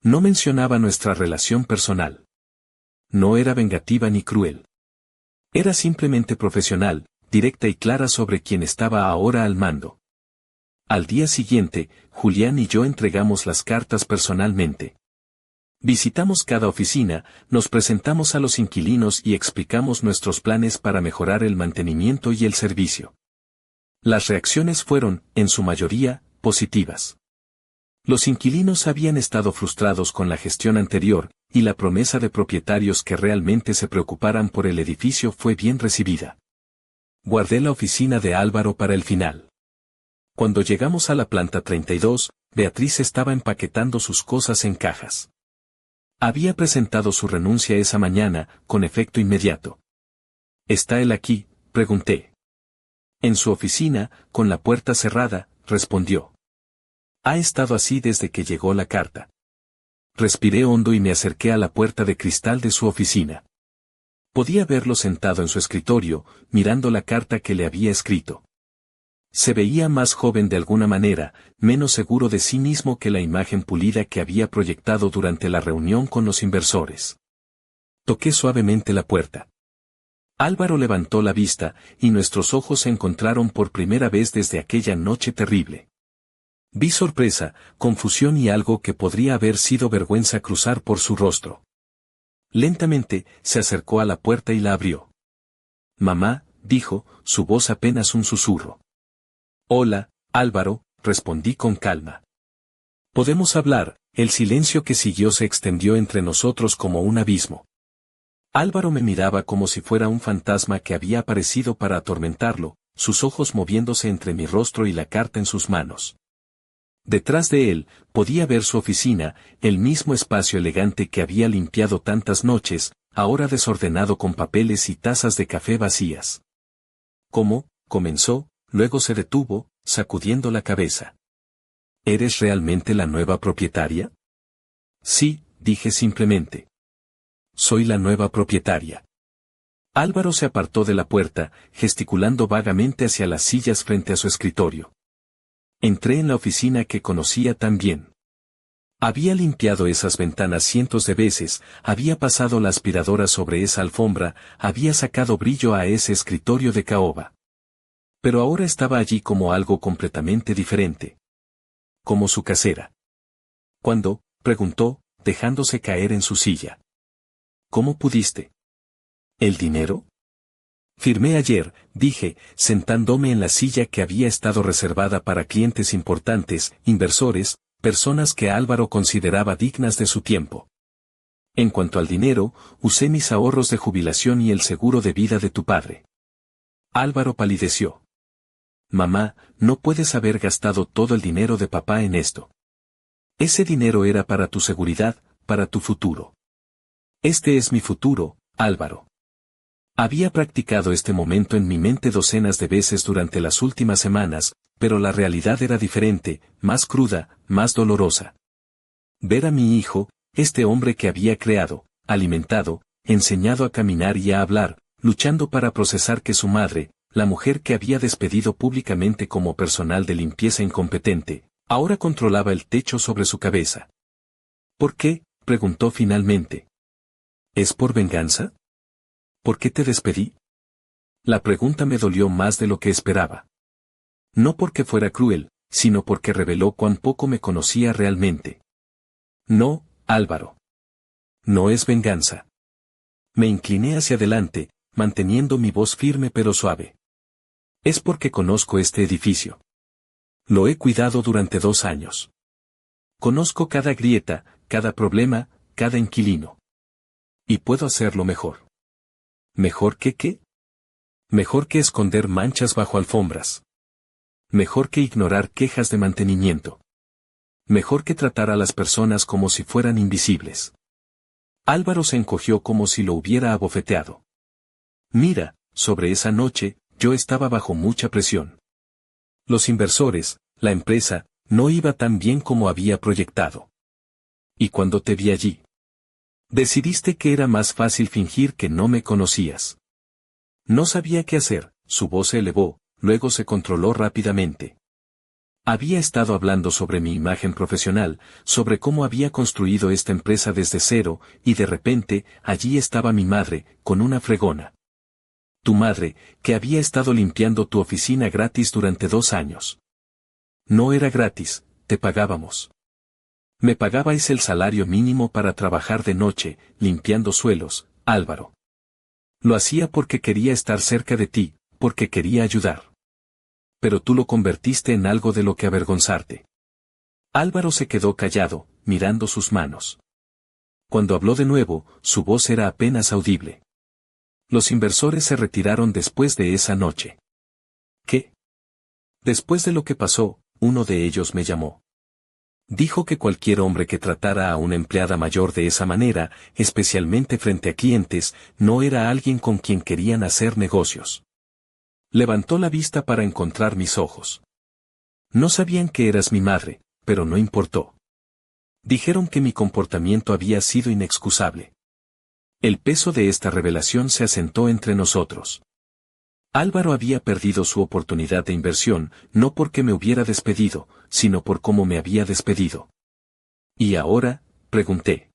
No mencionaba nuestra relación personal. No era vengativa ni cruel. Era simplemente profesional, directa y clara sobre quién estaba ahora al mando. Al día siguiente, Julián y yo entregamos las cartas personalmente. Visitamos cada oficina, nos presentamos a los inquilinos y explicamos nuestros planes para mejorar el mantenimiento y el servicio. Las reacciones fueron, en su mayoría, positivas. Los inquilinos habían estado frustrados con la gestión anterior, y la promesa de propietarios que realmente se preocuparan por el edificio fue bien recibida. Guardé la oficina de Álvaro para el final. Cuando llegamos a la planta 32, Beatriz estaba empaquetando sus cosas en cajas. Había presentado su renuncia esa mañana, con efecto inmediato. ¿Está él aquí?, pregunté. En su oficina, con la puerta cerrada, respondió. Ha estado así desde que llegó la carta. Respiré hondo y me acerqué a la puerta de cristal de su oficina. Podía verlo sentado en su escritorio, mirando la carta que le había escrito. Se veía más joven de alguna manera, menos seguro de sí mismo que la imagen pulida que había proyectado durante la reunión con los inversores. Toqué suavemente la puerta. Álvaro levantó la vista, y nuestros ojos se encontraron por primera vez desde aquella noche terrible. Vi sorpresa, confusión y algo que podría haber sido vergüenza cruzar por su rostro. Lentamente, se acercó a la puerta y la abrió. Mamá, dijo, su voz apenas un susurro. Hola, Álvaro, respondí con calma. ¿Podemos hablar? El silencio que siguió se extendió entre nosotros como un abismo. Álvaro me miraba como si fuera un fantasma que había aparecido para atormentarlo, sus ojos moviéndose entre mi rostro y la carta en sus manos. Detrás de él, podía ver su oficina, el mismo espacio elegante que había limpiado tantas noches, ahora desordenado con papeles y tazas de café vacías. ¿Cómo? Comenzó, luego se detuvo, sacudiendo la cabeza. ¿Eres realmente la nueva propietaria? Sí, dije simplemente. Soy la nueva propietaria. Álvaro se apartó de la puerta, gesticulando vagamente hacia las sillas frente a su escritorio. Entré en la oficina que conocía tan bien. Había limpiado esas ventanas cientos de veces, había pasado la aspiradora sobre esa alfombra, había sacado brillo a ese escritorio de caoba. Pero ahora estaba allí como algo completamente diferente. Como su casera. ¿Cuándo? Preguntó, dejándose caer en su silla. ¿Cómo pudiste? ¿El dinero? Firmé ayer, dije, sentándome en la silla que había estado reservada para clientes importantes, inversores, personas que Álvaro consideraba dignas de su tiempo. En cuanto al dinero, usé mis ahorros de jubilación y el seguro de vida de tu padre. Álvaro palideció. Mamá, no puedes haber gastado todo el dinero de papá en esto. Ese dinero era para tu seguridad, para tu futuro. Este es mi futuro, Álvaro. Había practicado este momento en mi mente docenas de veces durante las últimas semanas, pero la realidad era diferente, más cruda, más dolorosa. Ver a mi hijo, este hombre que había creado, alimentado, enseñado a caminar y a hablar, luchando para procesar que su madre, la mujer que había despedido públicamente como personal de limpieza incompetente, ahora controlaba el techo sobre su cabeza. ¿Por qué? Preguntó finalmente. ¿Es por venganza? ¿Por qué te despedí? La pregunta me dolió más de lo que esperaba. No porque fuera cruel, sino porque reveló cuán poco me conocía realmente. No, Álvaro. No es venganza. Me incliné hacia adelante, manteniendo mi voz firme pero suave. Es porque conozco este edificio. Lo he cuidado durante 2 años. Conozco cada grieta, cada problema, cada inquilino. Y puedo hacerlo mejor. ¿Mejor que qué? Mejor que esconder manchas bajo alfombras. Mejor que ignorar quejas de mantenimiento. Mejor que tratar a las personas como si fueran invisibles. Álvaro se encogió como si lo hubiera abofeteado. Mira, sobre esa noche, yo estaba bajo mucha presión. Los inversores, la empresa, no iba tan bien como había proyectado. Y cuando te vi allí, decidiste que era más fácil fingir que no me conocías. No sabía qué hacer, su voz se elevó, luego se controló rápidamente. Había estado hablando sobre mi imagen profesional, sobre cómo había construido esta empresa desde cero, y de repente, allí estaba mi madre, con una fregona. Tu madre, que había estado limpiando tu oficina gratis durante 2 años. No era gratis, te pagábamos. Me pagabais el salario mínimo para trabajar de noche, limpiando suelos, Álvaro. Lo hacía porque quería estar cerca de ti, porque quería ayudar. Pero tú lo convertiste en algo de lo que avergonzarte. Álvaro se quedó callado, mirando sus manos. Cuando habló de nuevo, su voz era apenas audible. Los inversores se retiraron después de esa noche. ¿Qué? Después de lo que pasó, uno de ellos me llamó. Dijo que cualquier hombre que tratara a una empleada mayor de esa manera, especialmente frente a clientes, no era alguien con quien querían hacer negocios. Levantó la vista para encontrar mis ojos. No sabían que eras mi madre, pero no importó. Dijeron que mi comportamiento había sido inexcusable. El peso de esta revelación se asentó entre nosotros. Álvaro había perdido su oportunidad de inversión, no porque me hubiera despedido, sino por cómo me había despedido. ¿Y ahora? Pregunté.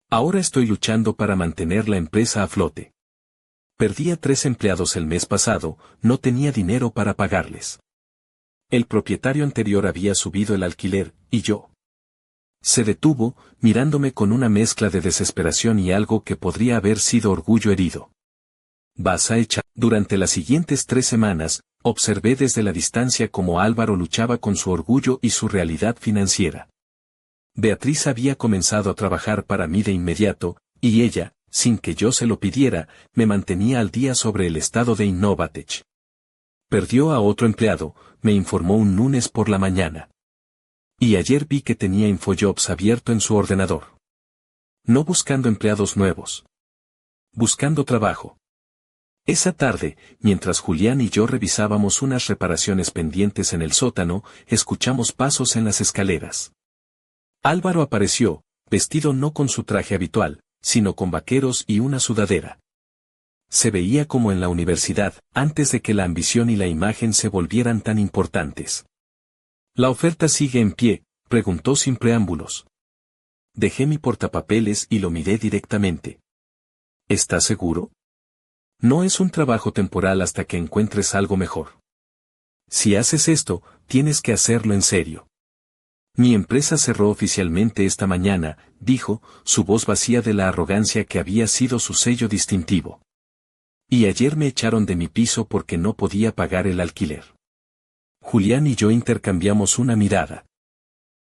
Ahora estoy luchando para mantener la empresa a flote. Perdí a 3 empleados el mes pasado, no tenía dinero para pagarles. El propietario anterior había subido el alquiler, y yo. Se detuvo, mirándome con una mezcla de desesperación y algo que podría haber sido orgullo herido. ¿Vas a echar? Durante las siguientes 3 semanas, observé desde la distancia cómo Álvaro luchaba con su orgullo y su realidad financiera. Beatriz había comenzado a trabajar para mí de inmediato, y ella, sin que yo se lo pidiera, me mantenía al día sobre el estado de Innovatech. Perdió a otro empleado, me informó un lunes por la mañana. Y ayer vi que tenía InfoJobs abierto en su ordenador. No buscando empleados nuevos. Buscando trabajo. Esa tarde, mientras Julián y yo revisábamos unas reparaciones pendientes en el sótano, escuchamos pasos en las escaleras. Álvaro apareció, vestido no con su traje habitual, sino con vaqueros y una sudadera. Se veía como en la universidad, antes de que la ambición y la imagen se volvieran tan importantes. ¿La oferta sigue en pie?, preguntó sin preámbulos. Dejé mi portapapeles y lo miré directamente. ¿Estás seguro? No es un trabajo temporal hasta que encuentres algo mejor. Si haces esto, tienes que hacerlo en serio. Mi empresa cerró oficialmente esta mañana, dijo, su voz vacía de la arrogancia que había sido su sello distintivo. Y ayer me echaron de mi piso porque no podía pagar el alquiler. Julián y yo intercambiamos una mirada.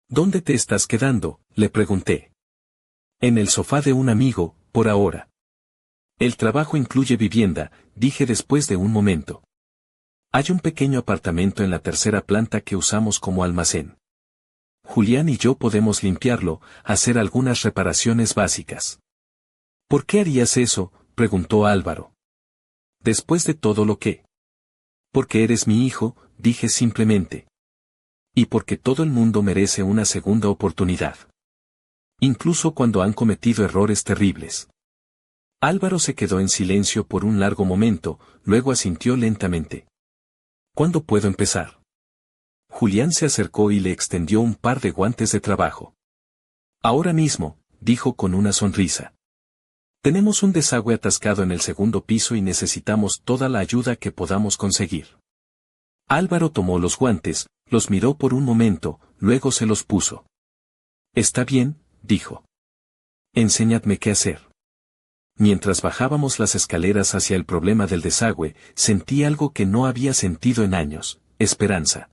¿Dónde te estás quedando?, le pregunté. En el sofá de un amigo, por ahora. El trabajo incluye vivienda, dije después de un momento. Hay un pequeño apartamento en la 3ª planta que usamos como almacén. Julián y yo podemos limpiarlo, hacer algunas reparaciones básicas. ¿Por qué harías eso?, preguntó Álvaro. Después de todo lo que. Porque eres mi hijo, dije simplemente. Y porque todo el mundo merece una segunda oportunidad. Incluso cuando han cometido errores terribles. Álvaro se quedó en silencio por un largo momento, luego asintió lentamente. ¿Cuándo puedo empezar? Julián se acercó y le extendió un par de guantes de trabajo. Ahora mismo, dijo con una sonrisa. Tenemos un desagüe atascado en el 2º piso y necesitamos toda la ayuda que podamos conseguir. Álvaro tomó los guantes, los miró por un momento, luego se los puso. Está bien, dijo. Enséñadme qué hacer. Mientras bajábamos las escaleras hacia el problema del desagüe, sentí algo que no había sentido en años, esperanza.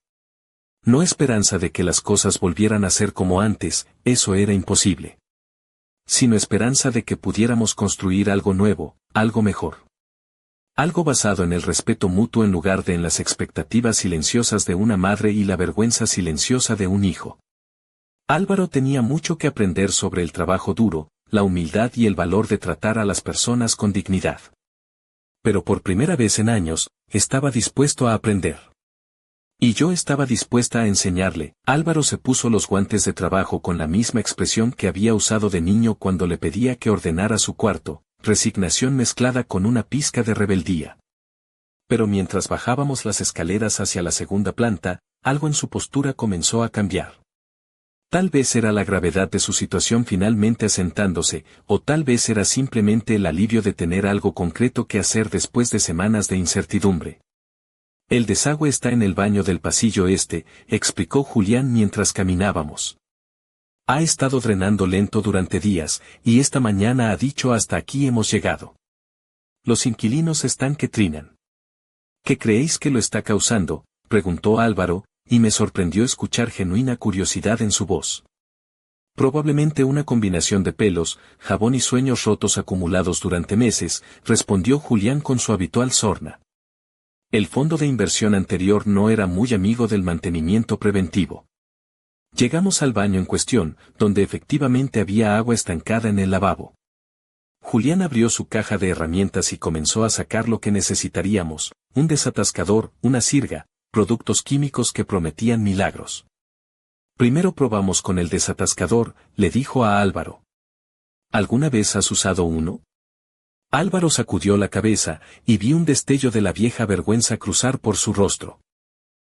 No esperanza de que las cosas volvieran a ser como antes, eso era imposible. Sino esperanza de que pudiéramos construir algo nuevo, algo mejor. Algo basado en el respeto mutuo en lugar de en las expectativas silenciosas de una madre y la vergüenza silenciosa de un hijo. Álvaro tenía mucho que aprender sobre el trabajo duro, la humildad y el valor de tratar a las personas con dignidad. Pero por primera vez en años, estaba dispuesto a aprender. Y yo estaba dispuesta a enseñarle. Álvaro se puso los guantes de trabajo con la misma expresión que había usado de niño cuando le pedía que ordenara su cuarto, resignación mezclada con una pizca de rebeldía. Pero mientras bajábamos las escaleras hacia la 2ª planta, algo en su postura comenzó a cambiar. Tal vez era la gravedad de su situación finalmente asentándose, o tal vez era simplemente el alivio de tener algo concreto que hacer después de semanas de incertidumbre. El desagüe está en el baño del pasillo este, explicó Julián mientras caminábamos. Ha estado drenando lento durante días, y esta mañana ha dicho hasta aquí hemos llegado. Los inquilinos están que trinan. ¿Qué creéis que lo está causando?, preguntó Álvaro, y me sorprendió escuchar genuina curiosidad en su voz. Probablemente una combinación de pelos, jabón y sueños rotos acumulados durante meses, respondió Julián con su habitual sorna. El fondo de inversión anterior no era muy amigo del mantenimiento preventivo. Llegamos al baño en cuestión, donde efectivamente había agua estancada en el lavabo. Julián abrió su caja de herramientas y comenzó a sacar lo que necesitaríamos, un desatascador, una sirga, productos químicos que prometían milagros. Primero probamos con el desatascador, le dijo a Álvaro. ¿Alguna vez has usado uno? Álvaro sacudió la cabeza, y vi un destello de la vieja vergüenza cruzar por su rostro.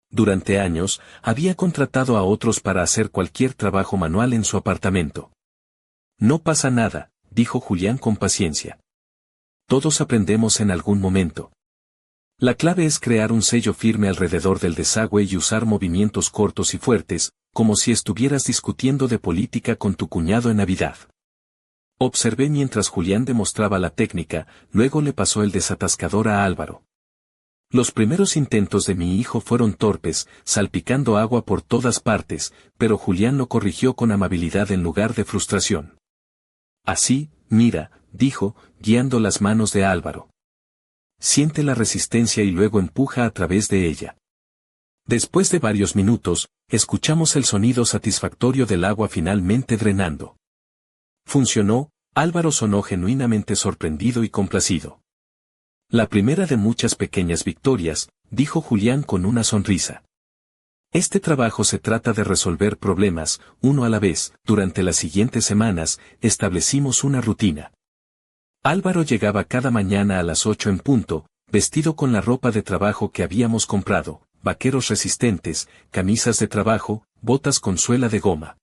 Durante años, había contratado a otros para hacer cualquier trabajo manual en su apartamento. No pasa nada, dijo Julián con paciencia. Todos aprendemos en algún momento. La clave es crear un sello firme alrededor del desagüe y usar movimientos cortos y fuertes, como si estuvieras discutiendo de política con tu cuñado en Navidad. Observé mientras Julián demostraba la técnica, luego le pasó el desatascador a Álvaro. Los primeros intentos de mi hijo fueron torpes, salpicando agua por todas partes, pero Julián lo corrigió con amabilidad en lugar de frustración. Así, mira, dijo, guiando las manos de Álvaro. Siente la resistencia y luego empuja a través de ella. Después de varios minutos, escuchamos el sonido satisfactorio del agua finalmente drenando. Funcionó, Álvaro sonó genuinamente sorprendido y complacido. La primera de muchas pequeñas victorias, dijo Julián con una sonrisa. Este trabajo se trata de resolver problemas, uno a la vez. Durante las siguientes semanas, establecimos una rutina. Álvaro llegaba cada mañana a las 8 en punto, vestido con la ropa de trabajo que habíamos comprado, vaqueros resistentes, camisas de trabajo, botas con suela de goma.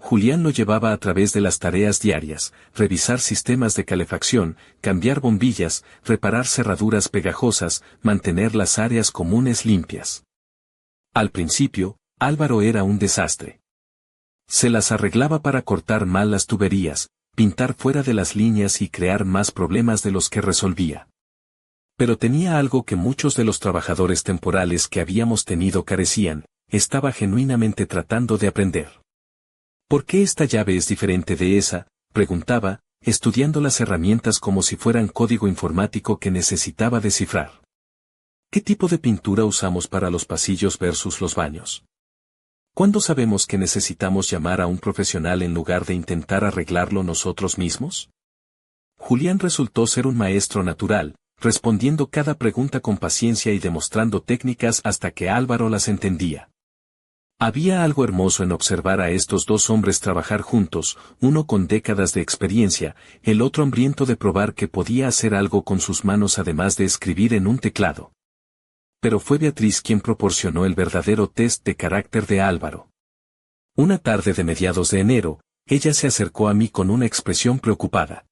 Julián lo llevaba a través de las tareas diarias, revisar sistemas de calefacción, cambiar bombillas, reparar cerraduras pegajosas, mantener las áreas comunes limpias. Al principio, Álvaro era un desastre. Se las arreglaba para cortar mal las tuberías, pintar fuera de las líneas y crear más problemas de los que resolvía. Pero tenía algo que muchos de los trabajadores temporales que habíamos tenido carecían, estaba genuinamente tratando de aprender. ¿Por qué esta llave es diferente de esa?, preguntaba, estudiando las herramientas como si fueran código informático que necesitaba descifrar. ¿Qué tipo de pintura usamos para los pasillos versus los baños? ¿Cuándo sabemos que necesitamos llamar a un profesional en lugar de intentar arreglarlo nosotros mismos? Julián resultó ser un maestro natural, respondiendo cada pregunta con paciencia y demostrando técnicas hasta que Álvaro las entendía. Había algo hermoso en observar a estos dos hombres trabajar juntos, uno con décadas de experiencia, el otro hambriento de probar que podía hacer algo con sus manos además de escribir en un teclado. Pero fue Beatriz quien proporcionó el verdadero test de carácter de Álvaro. Una tarde de mediados de enero, ella se acercó a mí con una expresión preocupada.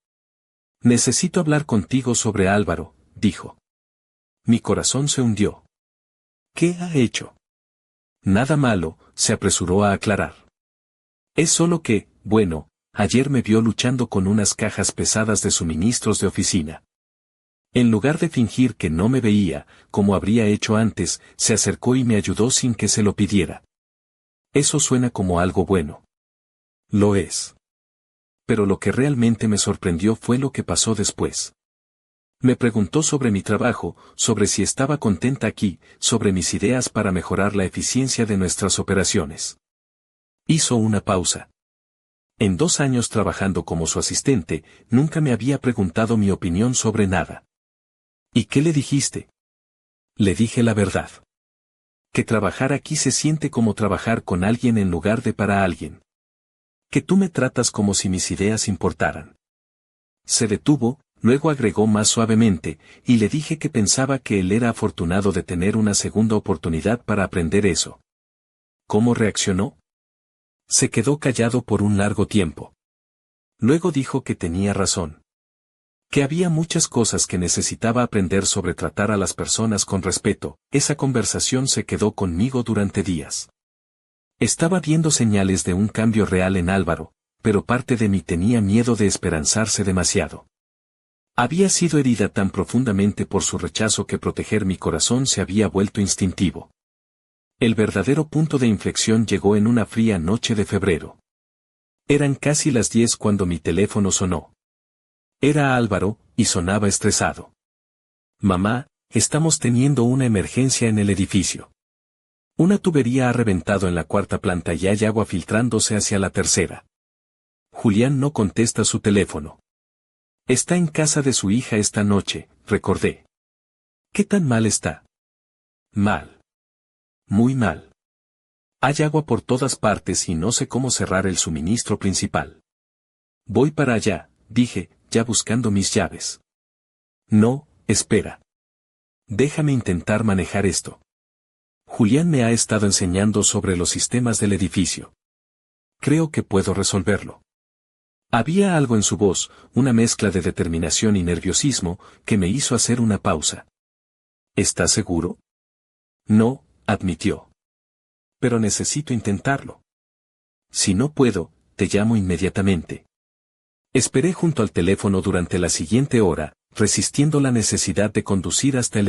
«Necesito hablar contigo sobre Álvaro», dijo. Mi corazón se hundió. «¿Qué ha hecho?» «Nada malo», se apresuró a aclarar. «Es solo que, bueno, ayer me vio luchando con unas cajas pesadas de suministros de oficina». En lugar de fingir que no me veía, como habría hecho antes, se acercó y me ayudó sin que se lo pidiera. Eso suena como algo bueno. Lo es. Pero lo que realmente me sorprendió fue lo que pasó después. Me preguntó sobre mi trabajo, sobre si estaba contenta aquí, sobre mis ideas para mejorar la eficiencia de nuestras operaciones. Hizo una pausa. En 2 años trabajando como su asistente, nunca me había preguntado mi opinión sobre nada. ¿Y qué le dijiste? Le dije la verdad. Que trabajar aquí se siente como trabajar con alguien en lugar de para alguien. Que tú me tratas como si mis ideas importaran. Se detuvo, luego agregó más suavemente, y le dije que pensaba que él era afortunado de tener una segunda oportunidad para aprender eso. ¿Cómo reaccionó? Se quedó callado por un largo tiempo. Luego dijo que tenía razón. Que había muchas cosas que necesitaba aprender sobre tratar a las personas con respeto. Esa conversación se quedó conmigo durante días. Estaba viendo señales de un cambio real en Álvaro, pero parte de mí tenía miedo de esperanzarse demasiado. Había sido herida tan profundamente por su rechazo que proteger mi corazón se había vuelto instintivo. El verdadero punto de inflexión llegó en una fría noche de febrero. Eran casi las 10 cuando mi teléfono sonó. Era Álvaro, y sonaba estresado. «Mamá, estamos teniendo una emergencia en el edificio. Una tubería ha reventado en la 4ª planta y hay agua filtrándose hacia la 3ª. Julián no contesta su teléfono. Está en casa de su hija esta noche, recordé. ¿Qué tan mal está?» «Mal. Muy mal. Hay agua por todas partes y no sé cómo cerrar el suministro principal. Voy para allá», dije, ya buscando mis llaves. «No, espera. Déjame intentar manejar esto. Julián me ha estado enseñando sobre los sistemas del edificio. Creo que puedo resolverlo». Había algo en su voz, una mezcla de determinación y nerviosismo, que me hizo hacer una pausa. ¿Estás seguro? No, admitió. Pero necesito intentarlo. Si no puedo, te llamo inmediatamente. Esperé junto al teléfono durante la siguiente hora, resistiendo la necesidad de conducir hasta el